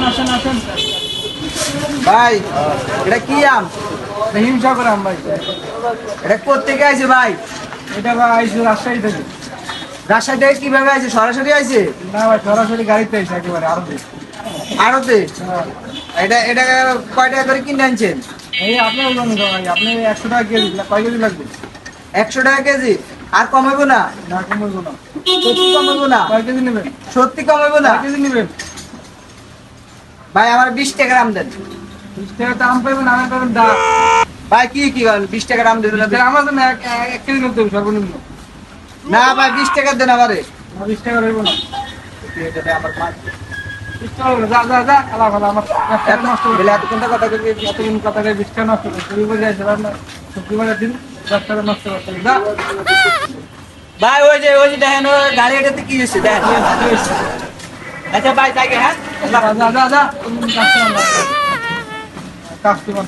আসেন আসেন। ভাই এটা কি আম? হিংসা করে আম ভাই। এটা কোত্থেকে আইছে ভাই? এটা ভাই আইসি রাজশাহী থেকে। রাজশাহী থেকে কিভাবে আইছে? সরাসরি আইছে? না ভাই সরাসরি গাড়িতে আইসি একেবারে আরো দিন। আড়তে? এটা এটা কয় টাকা করে কিনে আনছেন? এই আপনার ওজন ভাই, আপনি 100 টাকা কেজি, কয় কেজি লাগবে? 100 টাকা কেজি। আর কমাইবো না? না কমবো না। সত্যি কমাইবো না? কয় কেজি নেবেন? সত্যি কমাইবো না? কয় কেজি নেবেন? ভাই আমার 20 টাকা দাম দেন। 20 টাকা দাম পাইবেন, আমি পাবেন দাম। ভাই কি কি বলেন? 20 টাকা দাম দেবেন না? আমার জন্য এক কেজি নিতে হবে সর্বনিম্ন। না ভাই 20 টাকা দেন আমারে। 20 টাকা রইব না। আমার 20 টাকা হইবো। যা যা যা, আলা ভালো আমার একটা নষ্ট করে। এতক্ষণ কথা কই এতদিন কথা কয়ে 20 টাকা নষ্ট করে। চুরি করে যাইছে রান্না, সবজি বাজার দিন 10 টাকা নষ্ট করতে হবে। যা। ভাই ওই যে দেখেন ওই গাড়ি এটাতে কি হয়েছে দেখেন। আচ্ছা ভাই তাই হ্যাঁ যা যা যা যা। কাস্টমার